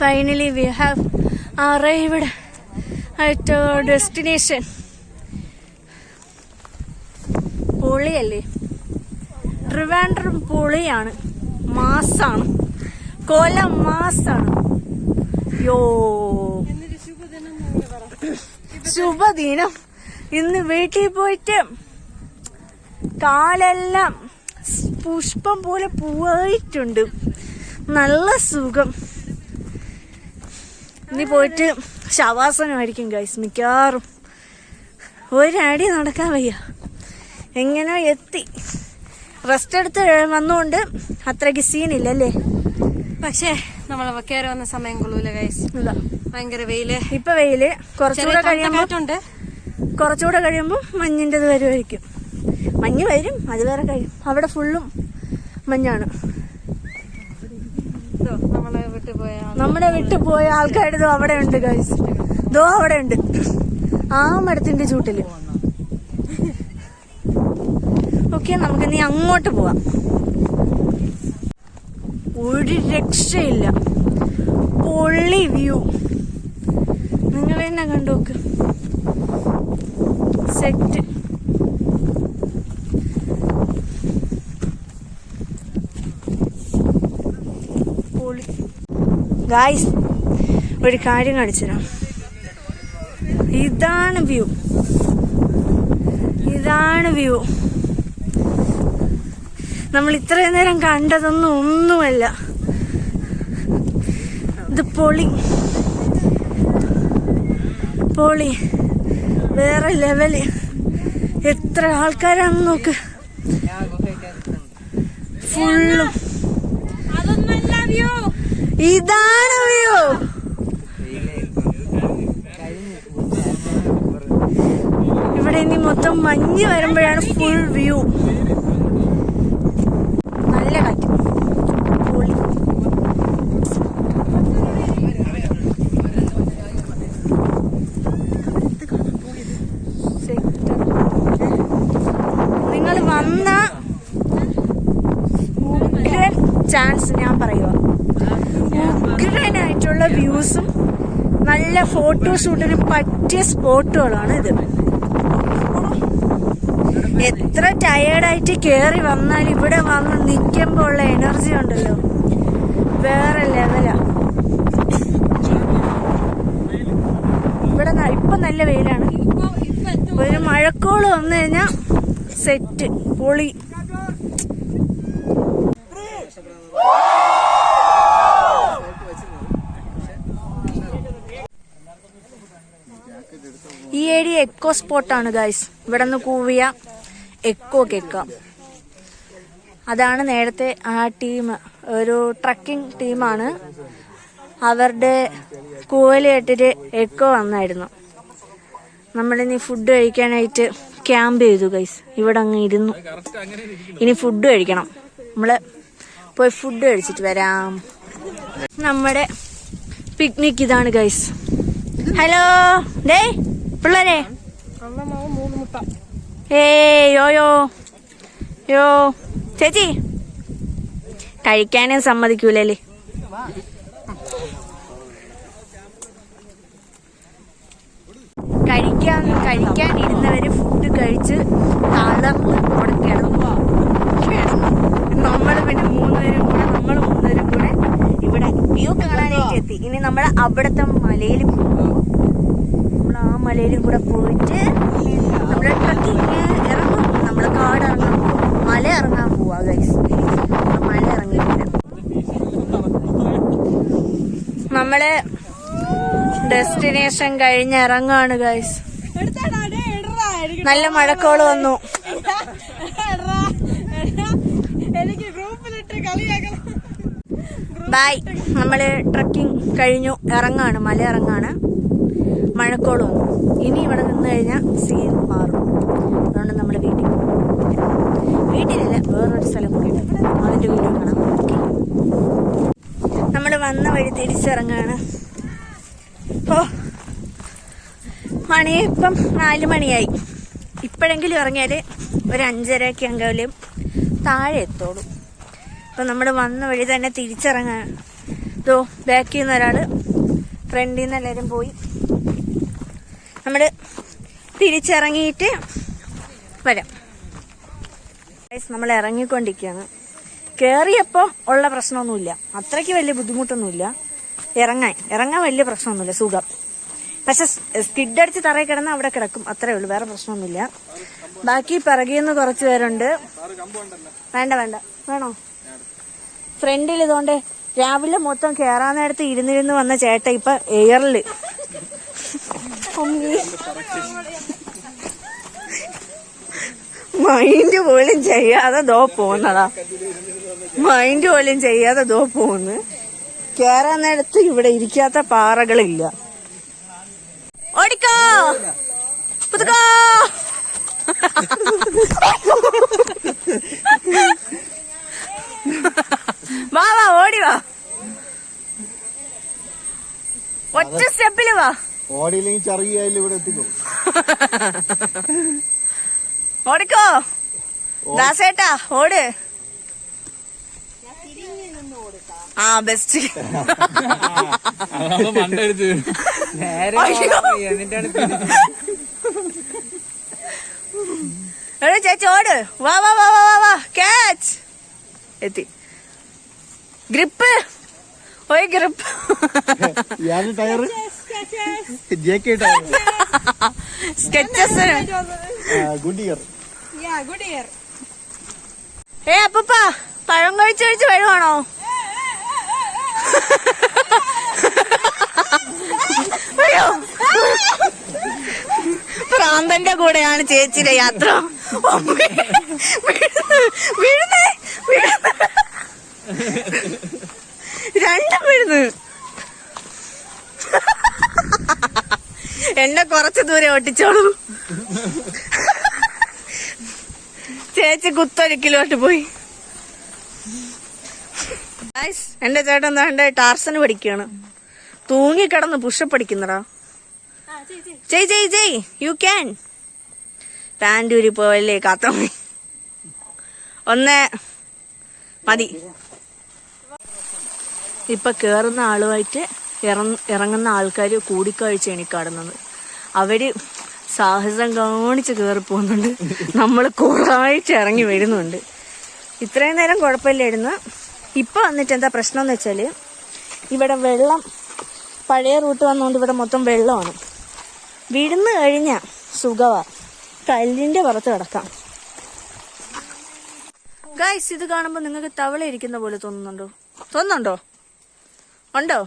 Finally we have arrived at our destination. പൊളിയല്ലേ, ട്രിവാൻഡ്രം പൊളിയാണ്, മാസാണ്, കൊല്ലം മാസാണ്. യോ ശുഭദിനം. ഇന്ന് വീട്ടിൽ പോയിട്ട് കാലെല്ലാം പുഷ്പം പോലെ പൂവായിട്ടുണ്ട്, നല്ല സുഖം. ഇനി പോയിട്ട് ശവാസനമായിരിക്കും ഗൈസ് മിക്കവാറും. ഒരടി നടക്കാൻ വയ്യ, എങ്ങനെ എത്തി. റെസ്റ്റ് എടുത്ത് വന്നുകൊണ്ട് അത്രയ്ക്ക് സീനില്ലല്ലേ. പക്ഷേ നമ്മൾ കയറി വന്ന സമയം കൊള്ളൂല ഗൈസ്, ഭയങ്കര വെയില്. ഇപ്പൊ വെയില്, കുറച്ചുകൂടെ കഴിയുമ്പോ മഞ്ഞിൻ്റെത് വരുമായിരിക്കും. മഞ്ഞ് വരും, അത് വേറെ കഴിയും. അവിടെ ഫുള്ളും മഞ്ഞാണ്. നമ്മളെ വിട്ടുപോയ ആൾക്കാരിതോ അവിടെ ഉണ്ട് ഗൈസ്, ദോ അവിടെ ഉണ്ട് ആ മരത്തിന്റെ ചൂട്ടില്. ഓക്കെ, നമുക്ക് നീ അങ്ങോട്ട് പോവാം. ഒരു രക്ഷയില്ല, പൊള്ളി വ്യൂ. നിങ്ങൾ തന്നെ കണ്ടുനോക്ക്, സെറ്റ്. പൊളി ഗായ്സ്. ഒരു കാര്യം കാണിച്ചുതരാം. ഇതാണ് വ്യൂ, ഇതാണ് വ്യൂ. നമ്മൾ ഇത്രയും നേരം കണ്ടതൊന്നും ഒന്നുമല്ല. ഇത് പൊളി, പൊളി, വേറെ ലെവല്. എത്ര ആൾക്കാരാണെന്ന് നോക്ക്, ഫുള്ളും. ഇതാണ് വ്യൂ. ഇവിടെ ഇനി മൊത്തം മഞ്ഞ് വരുമ്പോഴാണ് ഫുൾ വ്യൂ. നല്ല കാറ്റ്, പൊളി. നിങ്ങൾ വന്ന ഉഗ്രൻ ചാൻസ് ഞാൻ പറയുക, ഉഗ്രനായിട്ടുള്ള വ്യൂസും നല്ല ഫോട്ടോഷൂട്ടിന് പറ്റിയ സ്പോട്ടുകളാണ് ഇത്. എത്ര ടയേർഡായിട്ട് കയറി വന്നാൽ ഇവിടെ വന്ന് നിൽക്കുമ്പോൾ ഉള്ള എനർജി ഉണ്ടല്ലോ, വേറെ ലെവലാ. ഇവിടെ ഇപ്പൊ നല്ല വെയിലാണ്, ഒരു മഴക്കോള് വന്നു കഴിഞ്ഞാൽ സെറ്റ്, പൊളി. ഈ ഏരിയ എക്കോ സ്പോട്ടാണ് ഗൈസ്. ഇവിടെ നിന്ന് കൂവിയ എക്കോ കേൾക്കാം. അതാണ് നേരത്തെ ആ ടീം, ഒരു ട്രക്കിംഗ് ടീമാണ്. അവരുടെ കൂവല് കേട്ടിട്ട് എക്കോ വന്നായിരുന്നു. നമ്മളിനി ഫുഡ് കഴിക്കാനായിട്ട് ക്യാമ്പ് ചെയ്തു ഗൈസ്. ഇവിടെ അങ്ങ് ഇരുന്നു. ഇനി ഫുഡ് കഴിക്കണം. നമ്മള് പോയി ഫുഡ് കഴിച്ചിട്ട് വരാം. നമ്മുടെ പിക്നിക് ഇതാണ് ഗൈസ്. ഹലോ ഡേ പിള്ളേരെ, യോയോ യോ ചേച്ചി കഴിക്കാനും സമ്മതിക്കൂലല്ലേ. കഴിക്കാനിരുന്നവര് ഫുഡ് കഴിച്ച് തളർന്ന് അവിടെ കിടന്നു. നമ്മള് പിന്നെ മൂന്നുപേരും കൂടെ ഇവിടെ വ്യൂ കാണാനായിട്ട് എത്തി. ഇനി നമ്മൾ അവിടത്തെ മലയിൽ പോകും. നമ്മൾ ആ മലയിലും കൂടെ പോയിട്ട് നമ്മുടെ ട്രക്കിങ് ഇറങ്ങും. നമ്മള് കാടിറങ്ങാൻ പോവാ, മല ഇറങ്ങാൻ പോവാ ഗൈസ്. മല ഇറങ്ങിയില്ല. നമ്മള് ഡെസ്റ്റിനേഷൻ കഴിഞ്ഞ് ഇറങ്ങാണ് ഗൈസ്. നല്ല മഴക്കോള് വന്നു. ബൈ. നമ്മള് ട്രക്കിംഗ് കഴിഞ്ഞു, ഇറങ്ങാണ്, മല ഇറങ്ങാണ്. മഴക്കോള് വന്നു. ഇനി ഇവിടെ നിന്ന് കഴിഞ്ഞാൽ സീൻ മാറും. അതുകൊണ്ട് നമ്മള് വീട്ടിലില്ല, വേറൊരു സ്ഥലം കൂടി ഉണ്ട്, അതിന്റെ വീഡിയോ കാണാം. ഓക്കെ, നമ്മള് വന്ന വഴി തിരിച്ചിറങ്ങാണ്. ഓ, മണി ഇപ്പം 4 മണിയായി. ഇപ്പോഴെങ്കിലും ഇറങ്ങിയാല് ഒരു 5:30 എങ്കിലും താഴെ എത്തോളൂ. അപ്പം നമ്മൾ വന്ന വഴി തന്നെ തിരിച്ചിറങ്ങാൻ ഇതോ ബാക്കിൽ നിന്ന് ഒരാള്, ഫ്രണ്ടിൽ നിന്ന് എല്ലാവരും പോയി. നമ്മള് തിരിച്ചിറങ്ങിയിട്ട് വരാം. നമ്മൾ ഇറങ്ങിക്കൊണ്ടിരിക്കുകയാണ്. കയറിയപ്പോ ഉള്ള പ്രശ്നമൊന്നുമില്ല, അത്രയ്ക്ക് വലിയ ബുദ്ധിമുട്ടൊന്നുമില്ല. ഇറങ്ങാൻ വലിയ പ്രശ്നമൊന്നുമില്ല, സുഖം. പക്ഷെ സ്കിഡടിച്ച് തറയിൽ കിടന്ന് അവിടെ കിടക്കും, അത്രേ ഉള്ളൂ, വേറെ പ്രശ്നമൊന്നുമില്ല. ബാക്കി പിറകിന്ന് കുറച്ച് പേരുണ്ട്. വേണ്ട വേണോ? ഫ്രണ്ടിൽ ഇതുകൊണ്ട് രാവിലെ മൊത്തം കേറാൻ നേരത്ത് ഇരുന്നിരുന്ന് വന്ന ചേട്ട ഇപ്പൊ എയറില് മൈൻഡ് പോലും ചെയ്യാതെ ദോ പോകുന്നതാ. പോകുന്നു. കേറാൻ നേരത്ത് ഇവിടെ ഇരിക്കാത്ത പാറകളില്ല. ഓടിക്കോ പുതുക്കോ. വാ ഓടി വാ, ഒറ്റ സ്റ്റെപ്പില് വാ. ഓടിയില്ലെങ്കിൽ ചെറിയായാലും ഇവിടെ എത്തിക്കും. ഓടിക്കോ ദാസേട്ടാ, ഓട്. ആ ബെസ്റ്റ്. ചേച്ചി ഓട്, വാ വാ വാ വാ വാ, ക്യാച്ച്. എത്തി. ഗ്രിപ്പ്, ഒരു ഗ്രിപ്പ്. സ്കെച്ചസ്. അപ്പൂപ്പ പഴം കഴിച്ച് വരുവാണോ? പ്രാന്തന്റെ കൂടെയാണ് ചേച്ചിയുടെ യാത്ര. രണ്ടും വീഴുന്നു. എന്നെ കുറച്ച് ദൂരെ ഓട്ടിച്ചോളൂ. ചേച്ചി കുത്തൊഴുക്കിലോട്ട് പോയി. എന്റെ ചേട്ടൻ എന്താ ടാർസന് പഠിക്കാണ്. തൂങ്ങിക്കിടന്ന് പുഷപ്പ് പഠിക്കുന്നടാ. ചെയ് യു ക്യാൻ. പാൻഡൂരി പോവല്ലേ കാത്തമ്മ. ഒന്ന് മതി. ഇപ്പൊ കേറുന്ന ആളുമായിട്ട് ഇറങ്ങുന്ന ആൾക്കാര് കൂടിക്കാഴ്ചയാണ് ഈ കാണുന്നത്. അവര് സാഹസം കാണിച്ച് കയറി പോകുന്നുണ്ട്, നമ്മൾ കൂറായിട്ട് ഇറങ്ങി വരുന്നുണ്ട്. ഇത്രയും നേരം കുഴപ്പമില്ലായിരുന്നു. ഇപ്പൊ വന്നിട്ട് എന്താ പ്രശ്നം എന്ന് വെച്ചാല് ഇവിടെ വെള്ളം, പഴയ റൂട്ട് വന്നുകൊണ്ട് ഇവിടെ മൊത്തം വെള്ളമാണ്. വിടുന്ന് കഴിഞ്ഞ സുഖവാ, കല്ലിന്റെ പുറത്ത് കിടക്കാം. ഗൈസ്, ഇത് കാണുമ്പോ നിങ്ങൾക്ക് തവള ഇരിക്കുന്ന പോലെ തോന്നുന്നുണ്ടോ? ഉണ്ടോ?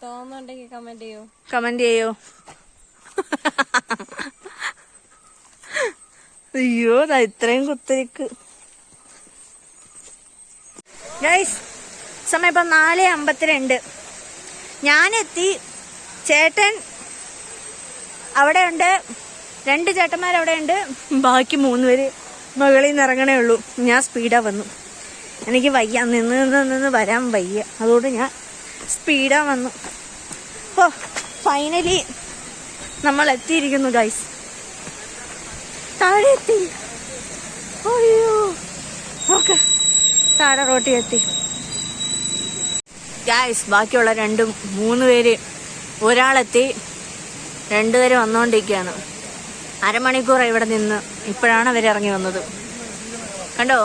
തോന്നുന്നുണ്ടെങ്കിൽ കമന്റ് ചെയ്യോ. അയ്യോ, ഇത്രയും കുത്തിരിക്ക്. ഗൈസ്, സമയം ഇപ്പം 4:52. ഞാനെത്തി. ചേട്ടൻ അവിടെ ഉണ്ട്, 2 ചേട്ടന്മാരവിടെ ഉണ്ട്. ബാക്കി 3 പേര് മുകളിൽ നിന്ന് ഇറങ്ങണേ ഉള്ളൂ. ഞാൻ സ്പീഡാ വന്നു. എനിക്ക് വയ്യ, നിന്ന് വരാൻ വയ്യ. അതുകൊണ്ട് ഞാൻ സ്പീഡാ വന്നു. ഓ, ഫൈനലി നമ്മൾ എത്തിയിരിക്കുന്നു ഗൈസ്. താഴെ എത്തി. അയ്യോ, ഓക്കെ, താഴെ റോട്ടിൽ എത്തി ഗൈസ്. ബാക്കിയുള്ള 2-3 പേര്, ഒരാളെത്തി, 2 പേര് വന്നുകൊണ്ടിരിക്കുകയാണ്. അരമണിക്കൂറായി ഇവിടെ നിന്ന്. ഇപ്പോഴാണ് അവർ ഇറങ്ങി വന്നത്. കണ്ടോ?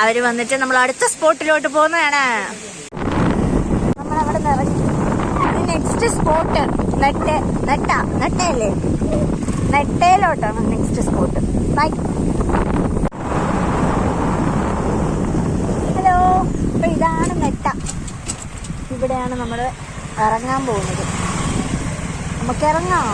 അവര് വന്നിട്ട് നമ്മൾ അടുത്ത സ്പോട്ടിലോട്ട് പോകുന്നതാണ്. നമ്മളവിടെ നിന്ന് ഇറങ്ങി. നെക്സ്റ്റ് സ്പോട്ട് നെട്ടയല്ലേ, നെട്ടയിലോട്ടാണ് നെക്സ്റ്റ് സ്പോട്ട്. ബൈ. ഹലോ. അപ്പൊ ഇതാണ് നെട്ട. ഇവിടെയാണ് നമ്മൾ ഇറങ്ങാൻ പോകുന്നത്. നമുക്ക് ഇറങ്ങാം.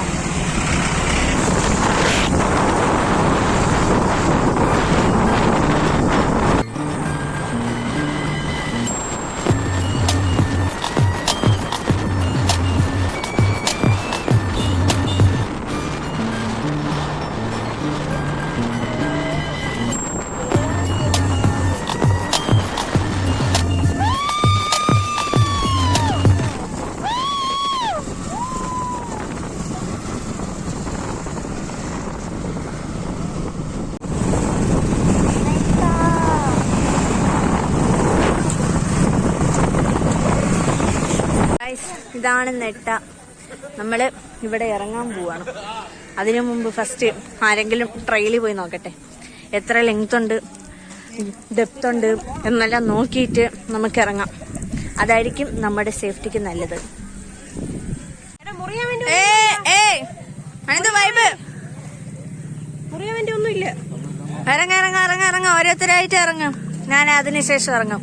ഇതാണ് നെട്ട. നമ്മള് ഇവിടെ ഇറങ്ങാൻ പോവാണ്. അതിനു മുമ്പ് ഫസ്റ്റ് ആരെങ്കിലും ട്രയലിൽ പോയി നോക്കട്ടെ, എത്ര ലെങ്ത് ഉണ്ട്, ഡെപ്ത് ഉണ്ട് എന്നെല്ലാം നോക്കിയിട്ട് നമുക്ക് ഇറങ്ങാം. അതായിരിക്കും നമ്മുടെ സേഫ്റ്റിക്ക് നല്ലത്. വൈബ് മുറിയാൻ വേണ്ടി ഒന്നുമില്ല. ഇറങ്ങ ഓരോരുത്തരായിട്ട് ഇറങ്ങും. ഞാൻ അതിനുശേഷം ഇറങ്ങും.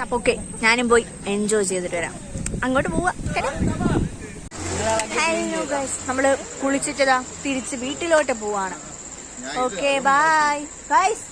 അപ്പൊ ഓക്കെ, ഞാനും പോയി എൻജോയ് ചെയ്തിട്ട് വരാം. അങ്ങോട്ട് പോവാ. ഹലോ ഗൈസ്, നമ്മള് കുളിച്ചിട്ടതാ തിരിച്ച് വീട്ടിലോട്ട് പോവാണ്. Okay bye guys.